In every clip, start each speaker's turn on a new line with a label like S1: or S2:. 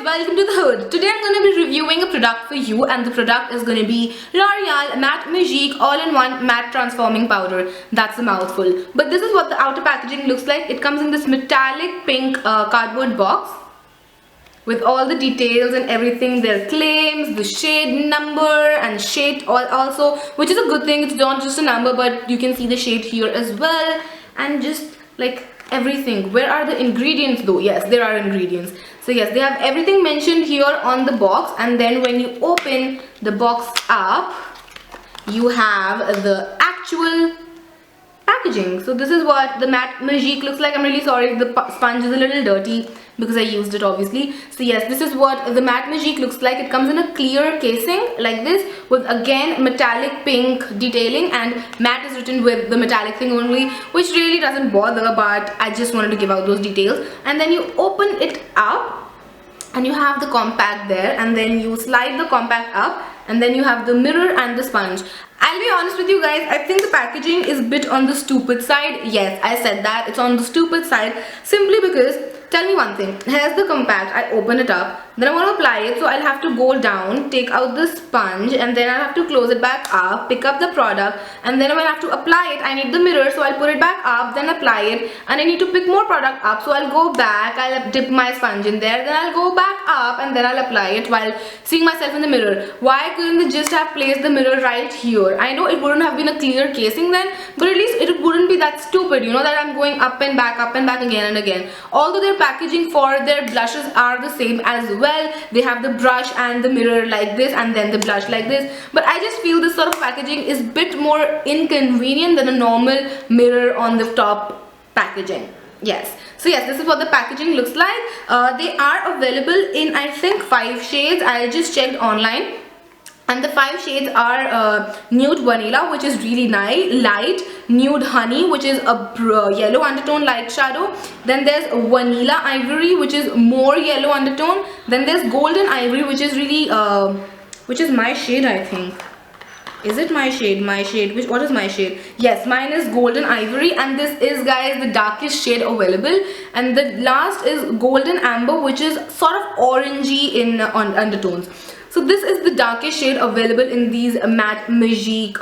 S1: welcome to the hood. Today I'm going to be reviewing a product for you, and the product is going to be Loreal Mat Magique all-in-one matte transforming powder. That's a mouthful. But this is what the outer packaging looks like. It comes in this metallic pink cardboard box with all the details and everything, their claims, the shade number and shade also, which is a good thing. It's not just a number, but you can see the shade here as well, and just like everything. Where are the ingredients though? Yes, there are ingredients. So yes, they have everything mentioned here on the box, and then when you open the box up, you have the actual packaging. So this is what the Mat Magique looks like. I'm really sorry, the sponge is a little dirty because I used it obviously. So yes, this is what the Mat Magique looks like. It comes in a clear casing like this with again metallic pink detailing, and matte is written with the metallic thing only, which really doesn't bother, but I just wanted to give out those details. And then you open it up and you have the compact there, and then you slide the compact up, and then you have the mirror and the sponge. I'll be honest with you guys, I think the packaging is a bit on the stupid side. Yes, I said that, it's on the stupid side, simply because, tell me one thing, here's the compact, I open it up, then I want to apply it, so I'll have to go down, take out the sponge, and then I'll have to close it back up, pick up the product, and then when I have to apply it, I need the mirror, so I'll put it back up, then apply it, and I need to pick more product up, so I'll go back, I'll dip my sponge in there, then I'll go back up, and then I'll apply it while seeing myself in the mirror. Why couldn't they just have placed the mirror right here? I know it wouldn't have been a clear casing then, but at least it wouldn't be that stupid, you know, that I'm going up and back again and again. Although their packaging for their blushes are the same as well. They have the brush and the mirror like this, and then the blush like this, but I just feel this sort of packaging is a bit more inconvenient than a normal mirror on the top packaging. Yes, so yes, this is what the packaging looks like. They are available in, I think, 5 shades. I just checked online, and the 5 shades are nude vanilla, which is really nice, light nude honey, which is a yellow undertone light shadow, then there's vanilla ivory, which is more yellow undertone, then there's golden ivory, which is really which is my shade, I think. Is it my shade? What is my shade? Yes, mine is golden ivory, and this is, guys, the darkest shade available, and the last is golden amber, which is sort of orangey in undertones. So this is the darkest shade available in these Mat Magique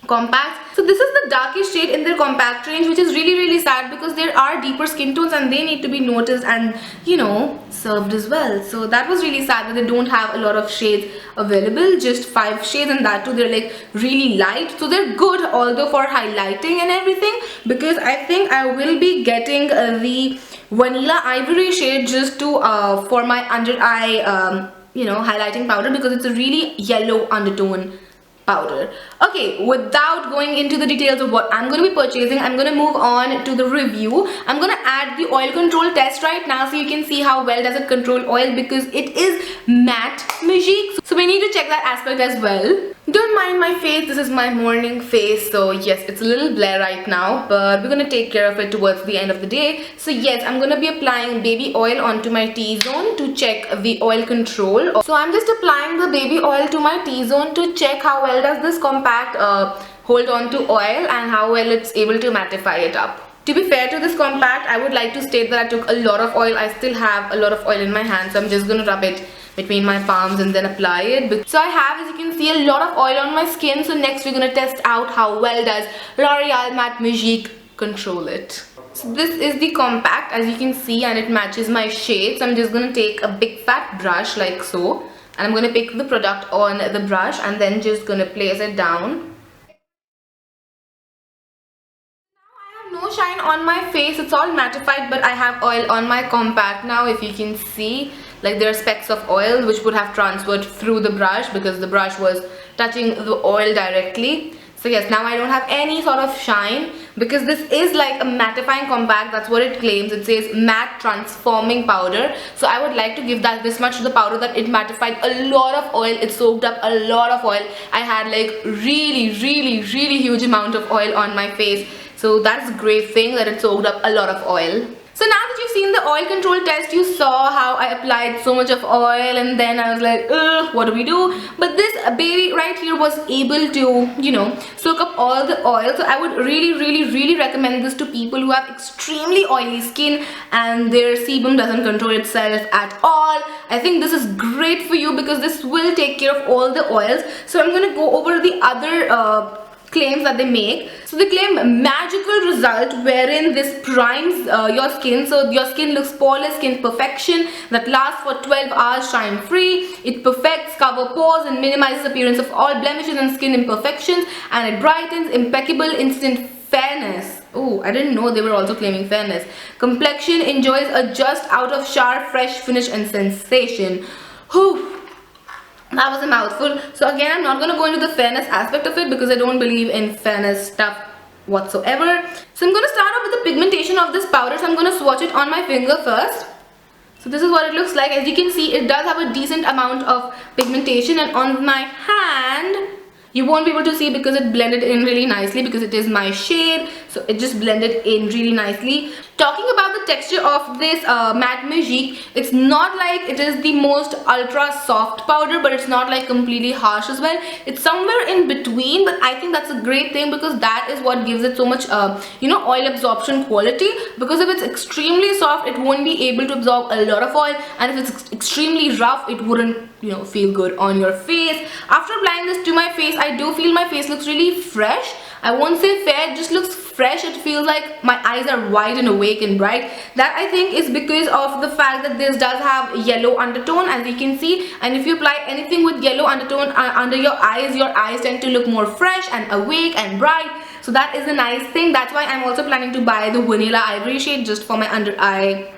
S1: compacts. So this is the darkest shade in their compact range, which is really sad, because there are deeper skin tones and they need to be noticed and, you know, served as well. So that was really sad that they don't have a lot of shades available, just 5 shades, and that too they're like really light. So they're good although for highlighting and everything, because I think I will be getting the vanilla ivory shade just to for my under eye you know, highlighting powder, because it's a really yellow undertone powder. Okay, without going into the details of what I'm going to be purchasing, I'm going to move on to the review. I'm going to add the oil control test right now, so you can see how well does it control oil, because it is Mat Magique, so we need to check that aspect as well. Don't mind my face, this is my morning face, so yes, it's a little blare right now, but we're gonna take care of it towards the end of the day. So yes, I'm gonna be applying baby oil onto my T-zone to check the oil control. So I'm just applying the baby oil to my T-zone to check how well does this compact hold on to oil and how well it's able to mattify it up. To be fair to this compact, I would like to state that I took a lot of oil. I still have a lot of oil in my hand, so I'm just gonna rub it between my palms and then apply it. So I have, as you can see, a lot of oil on my skin. So next we're gonna test out how well does Loreal Mat Magique control it. So this is the compact, as you can see, and it matches my shade. So I'm just gonna take a big fat brush like so, and I'm gonna pick the product on the brush and then just gonna place it down. No shine on my face, it's all mattified, but I have oil on my compact now. If you can see, like, there are specks of oil which would have transferred through the brush because the brush was touching the oil directly. So yes, now I don't have any sort of shine, because this is like a mattifying compact. That's what it claims. It says matte transforming powder. So I would like to give that this much to the powder, that it mattified a lot of oil. It soaked up a lot of oil. I had like really huge amount of oil on my face. So that's a great thing that it soaked up a lot of oil. So now that you've seen the oil control test, you saw how I applied so much of oil and then I was like, ugh, what do we do? But this baby right here was able to, you know, soak up all the oil. So I would really recommend this to people who have extremely oily skin and their sebum doesn't control itself at all. I think this is great for you because this will take care of all the oils. So I'm going to go over the other claims that they make. So they claim magical result wherein this primes your skin, so your skin looks flawless, skin perfection that lasts for 12 hours shine free. It perfects cover pores and minimizes appearance of all blemishes and skin imperfections, and it brightens impeccable instant fairness. Oh, I didn't know they were also claiming fairness. Complexion enjoys a just out of shower fresh finish and sensation. Whew. That was a mouthful. So again, I'm not going to go into the fairness aspect of it because I don't believe in fairness stuff whatsoever. So I'm going to start off with the pigmentation of this powder. So I'm going to swatch it on my finger first. So this is what it looks like. As you can see, it does have a decent amount of pigmentation, and on my hand you won't be able to see because it blended in really nicely because it is my shade, so it just blended in really nicely. Talking about the texture of this Mat Magique, it's not like it is the most ultra soft powder, but it's not like completely harsh as well. It's somewhere in between, but I think that's a great thing because that is what gives it so much you know, oil absorption quality. Because if it's extremely soft, it won't be able to absorb a lot of oil, and if it's extremely rough, it wouldn't, you know, feel good on your face. After applying this to my face, I do feel my face looks really fresh. I won't say fair, it just looks fresh. It feels like my eyes are wide and awake and bright. That I think is because of the fact that this does have yellow undertone, as you can see, and if you apply anything with yellow undertone under your eyes tend to look more fresh and awake and bright. So that is a nice thing. That's why I'm also planning to buy the vanilla ivory shade just for my under eye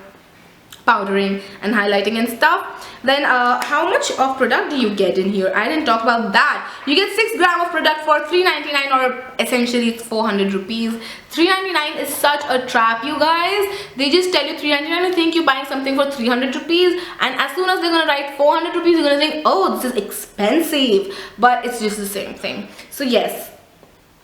S1: powdering and highlighting and stuff. Then how much of product do you get in here? I didn't talk about that. You get 6 grams of product for $3.99, or essentially it's 400 rupees. $3.99 is such a trap, you guys. They just tell you $3.99, you think you're buying something for 300 rupees, and as soon as they're gonna write 400 rupees, you're gonna think, oh, this is expensive, but it's just the same thing. So yes,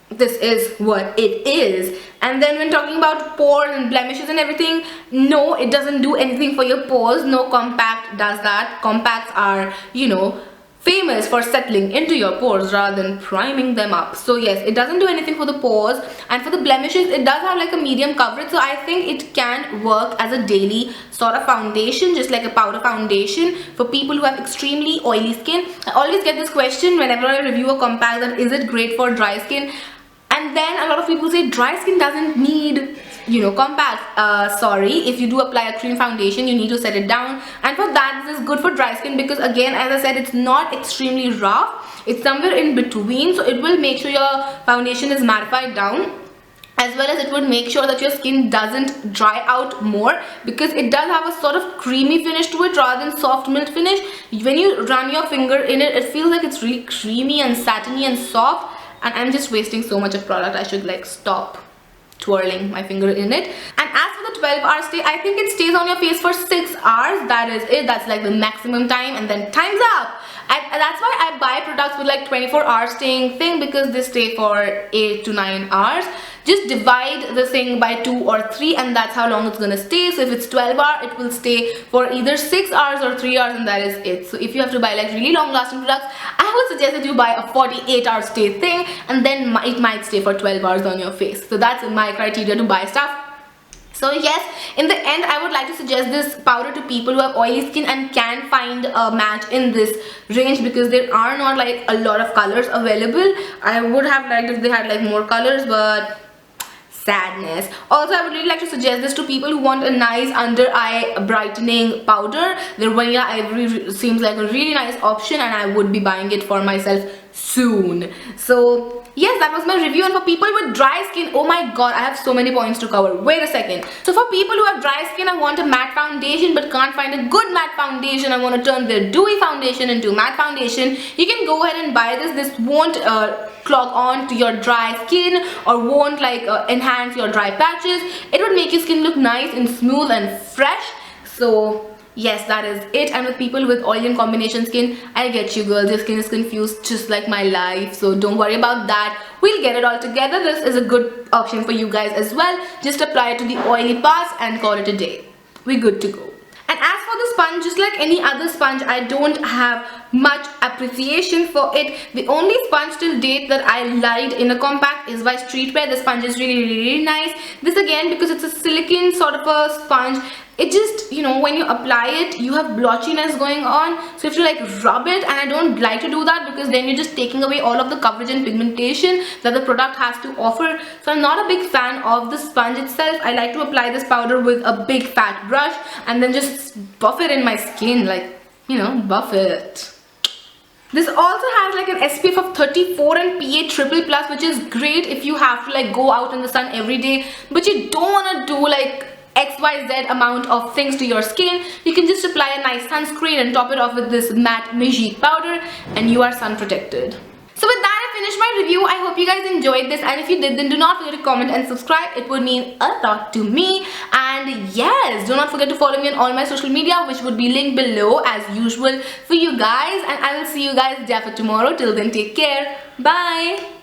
S1: this is what it is. And then when talking about pores and blemishes and everything, no, it doesn't do anything for your pores. No compact does that. Compacts are, you know, famous for settling into your pores rather than priming them up. So yes, it doesn't do anything for the pores. And for the blemishes, it does have like a medium coverage, so I think it can work as a daily sort of foundation, just like a powder foundation for people who have extremely oily skin. I always get this question whenever I review a compact, that is it great for dry skin? And then a lot of people say dry skin doesn't need, you know, compact. Sorry, if you do apply a cream foundation, you need to set it down, and for that this is good for dry skin because, again, as I said, it's not extremely rough, it's somewhere in between, so it will make sure your foundation is mattified down, as well as it would make sure that your skin doesn't dry out more, because it does have a sort of creamy finish to it rather than soft milk finish. When you run your finger in it, it feels like it's really creamy and satiny and soft. And I'm just wasting so much of product. I should like stop twirling my finger in it. And as for the 12-hour stay, I think it stays on your face for 6 hours. That is it. That's like the maximum time, and then time's up. And that's why I buy products with like 24-hour staying thing, because they stay for 8 to 9 hours. Just divide the thing by 2 or 3, and that's how long it's gonna stay. So if it's 12-hour, it will stay for either 6 hours or 3 hours, and that is it. So if you have to buy like really long lasting products, I would suggest that you buy a 48-hour stay thing, and then it might stay for 12 hours on your face. So that's my criteria to buy stuff. So yes, in the end, I would like to suggest this powder to people who have oily skin and can find a match in this range, because there are not like a lot of colors available. I would have liked if they had like more colors, but sadness. Also, I would really like to suggest this to people who want a nice under eye brightening powder. The vanilla ivory seems like a really nice option, and I would be buying it for myself soon. So yes, that was my review. And for people with dry skin, oh my god, I have so many points to cover. Wait a second. So for people who have dry skin and want a matte foundation but can't find a good matte foundation and want to turn their dewy foundation into matte foundation, you can go ahead and buy this. This won't clog on to your dry skin or won't like enhance your dry patches. It would make your skin look nice and smooth and fresh. So Yes, that is it. And with people with oily and combination skin, I get you girls, your skin is confused just like my life, so don't worry about that. We'll get it all together. This is a good option for you guys as well. Just apply it to the oily parts and call it a day. We're good to go. And as for the sponge, just like any other sponge, I don't have much appreciation for it. The only sponge till date that I liked in a compact is by Streetwear. The sponge is really nice. This again, because it's a silicone sort of a sponge, it just, you know, when you apply it, you have blotchiness going on, so you have to like rub it, and I don't like to do that because then you're just taking away all of the coverage and pigmentation that the product has to offer. So I'm not a big fan of the sponge itself. I like to apply this powder with a big fat brush and then just buff it in my skin, like, you know, buff it. This also has like an SPF of 34 and PA+++, which is great if you have to like go out in the sun every day, but you don't want to do like XYZ amount of things to your skin. You can just apply a nice sunscreen and top it off with this Mat Magique powder and you are sun protected. So with that, I finished my review. I hope you guys enjoyed this, and if you did, then do not forget to comment and subscribe. It would mean a lot to me. And yes, do not forget to follow me on all my social media, which would be linked below as usual for you guys, and I will see you guys there for tomorrow. Till then, take care. Bye.